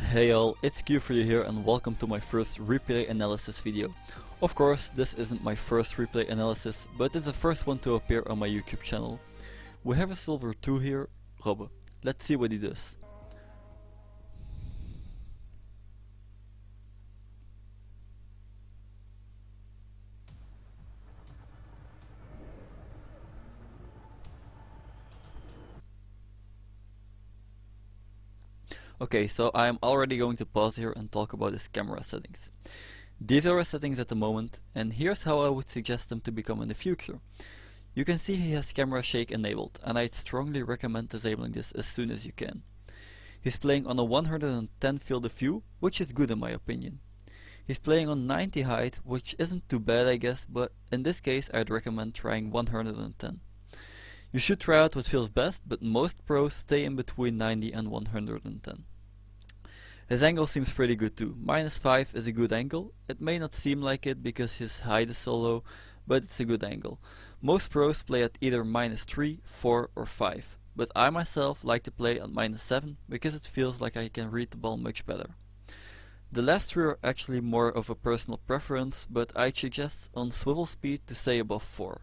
Hey all, it's Q for you here and welcome to my first replay analysis video. Of course, this isn't my first replay analysis, but it's the first one to appear on my YouTube channel. We have a silver 2 here, Robbe. Let's see what he does. Okay, so I am already going to pause here and talk about his camera settings. These are his settings at the moment, and here's how I would suggest them to become in the future. You can see he has camera shake enabled, and I'd strongly recommend disabling this as soon as you can. He's playing on a 110 field of view, which is good in my opinion. He's playing on 90 height, which isn't too bad I guess, but in this case I'd recommend trying 110. You should try out what feels best, but most pros stay in between 90 and 110. His angle seems pretty good too. -5 is a good angle. It may not seem like it because his height is so low, but it's a good angle. Most pros play at either -3, 4 or 5, but I myself like to play at -7 because it feels like I can read the ball much better. The last three are actually more of a personal preference, but I suggest on swivel speed to stay above 4.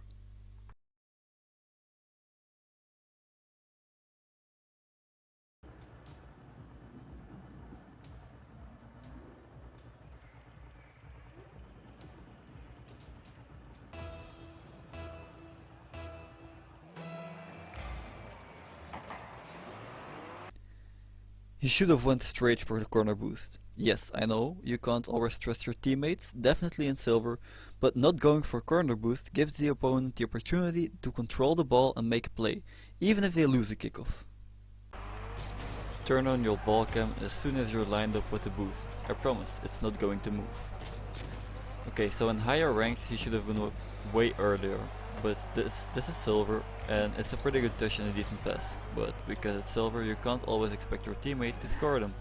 He should have went straight for the corner boost. Yes, I know, you can't always trust your teammates, definitely in silver, but not going for corner boost gives the opponent the opportunity to control the ball and make a play, even if they lose a kickoff. Turn on your ball cam as soon as you're lined up with the boost. I promise, it's not going to move. Okay, so in higher ranks he should have been way earlier, but this is silver and it's a pretty good touch and a decent pass, but because it's silver you can't always expect your teammate to score them.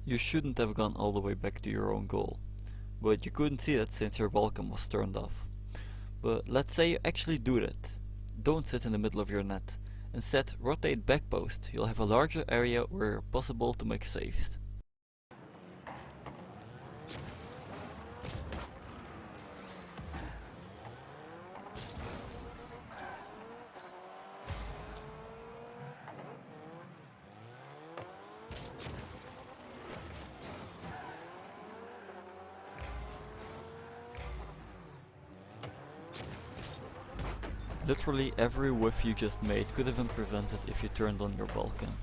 You shouldn't have gone all the way back to your own goal, but you couldn't see that since your ball cam was turned off. But let's say you actually do that. Don't sit in the middle of your net. Instead, rotate back post. You'll have a larger area where you're possible to make saves. Literally every whiff you just made could have been prevented if you turned on your ball cam.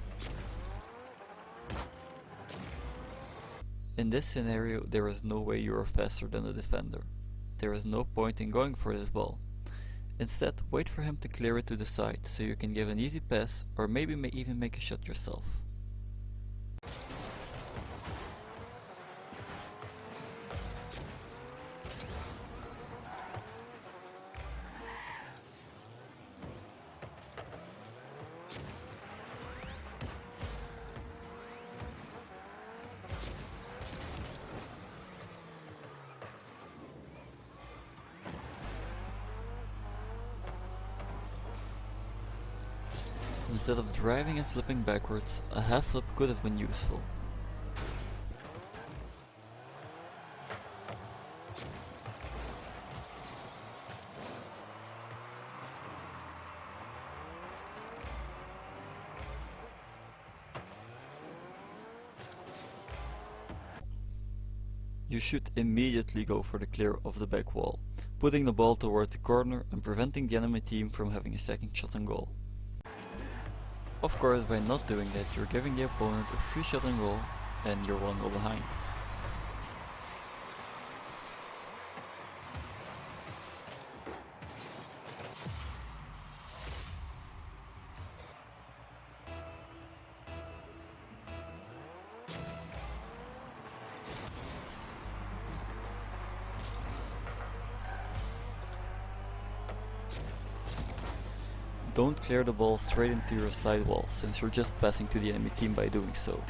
In this scenario there is no way you are faster than the defender. There is no point in going for this ball. Instead, wait for him to clear it to the side so you can give an easy pass or maybe even make a shot yourself. Instead of driving and flipping backwards, a half flip could have been useful. You should immediately go for the clear of the back wall, putting the ball towards the corner and preventing the enemy team from having a second shot on goal. Of course, by not doing that, you're giving the opponent a free shot on goal and you're 1 goal behind. Don't clear the ball straight into your side wall, since you're just passing to the enemy team by doing so.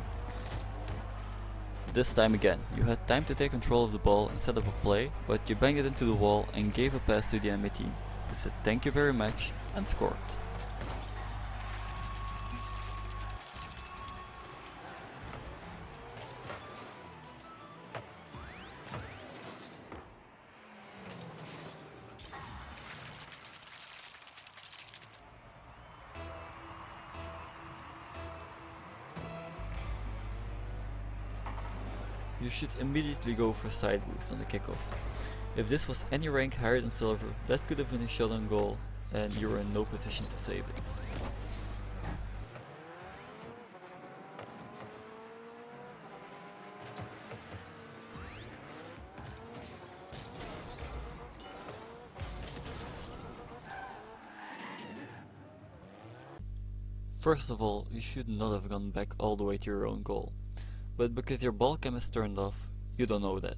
This time again, you had time to take control of the ball and set up a play, but you banged it into the wall and gave a pass to the enemy team. You said thank you very much and scored. you should immediately go for side boost on the kickoff. If this was any rank higher than silver, that could have been a shot on goal and you were in no position to save it. First of all, you should not have gone back all the way to your own goal, but because your ball cam is turned off, you don't know that.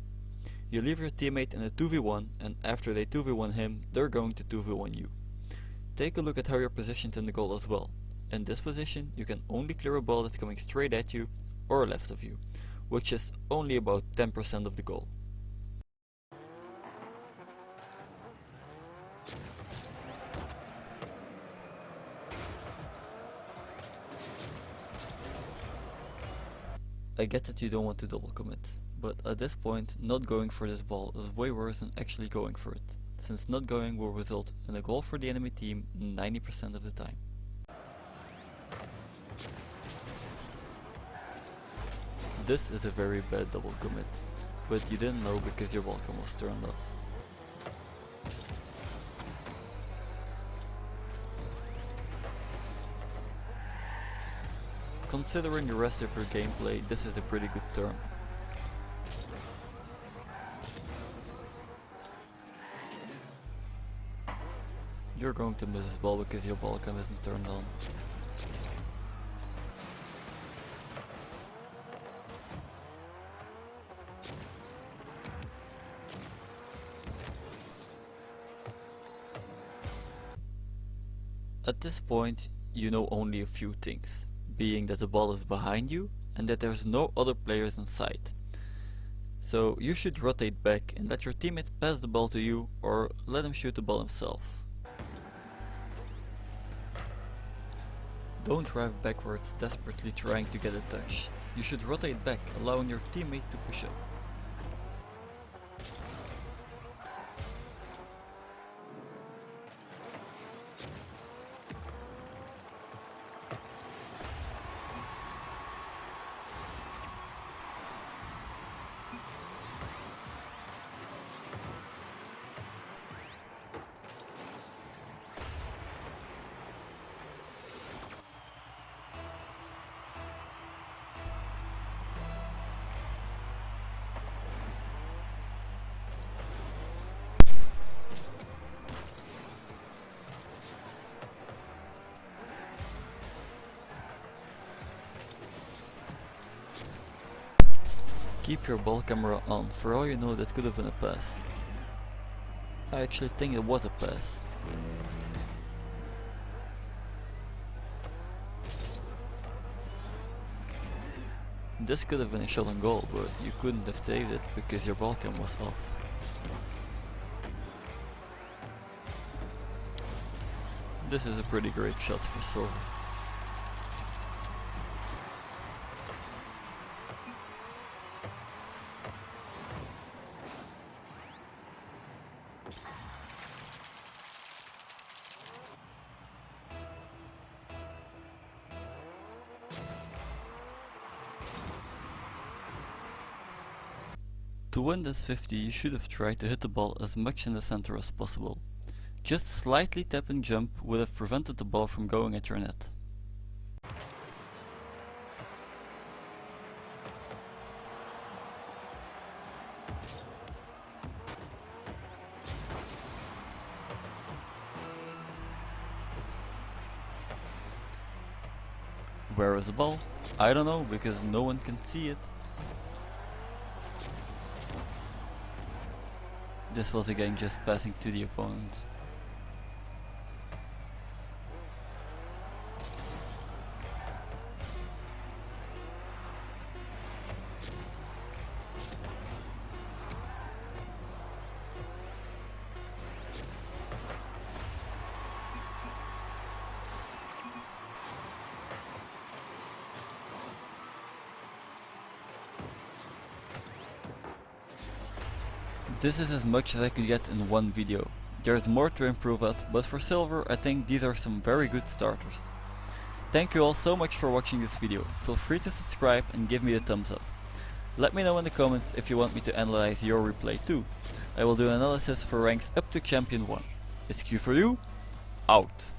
You leave your teammate in a 2v1 and after they 2v1 him, they're going to 2v1 you. Take a look at how you're positioned in the goal as well. In this position, you can only clear a ball that's coming straight at you or left of you, which is only about 10% of the goal. I get that you don't want to double commit, but at this point not going for this ball is way worse than actually going for it, since not going will result in a goal for the enemy team 90% of the time. This is a very bad double commit, but you didn't know because your ball cam was turned off. Considering the rest of your gameplay, this is a pretty good turn. You're going to miss this ball because your ball cam isn't turned on. At this point, you know only a few things, being that the ball is behind you and that there's no other players in sight. So you should rotate back and let your teammate pass the ball to you or let him shoot the ball himself. Don't drive backwards desperately trying to get a touch. You should rotate back, allowing your teammate to push up. Keep your ball camera on, for all you know that could have been a pass. I actually think it was a pass. This could have been a shot on goal, but you couldn't have saved it because your ball cam was off. This is a pretty great shot for silver. To win this 50, you should have tried to hit the ball as much in the center as possible. Just slightly tap and jump would have prevented the ball from going at your net. Where is the ball? I don't know, because no one can see it. This was again just passing to the opponent. This is as much as I could get in one video. There's more to improve at, but for silver I think these are some very good starters. Thank you all so much for watching this video. Feel free to subscribe and give me a thumbs up. Let me know in the comments if you want me to analyze your replay too. I will do analysis for ranks up to Champion 1. It's Q for you, out.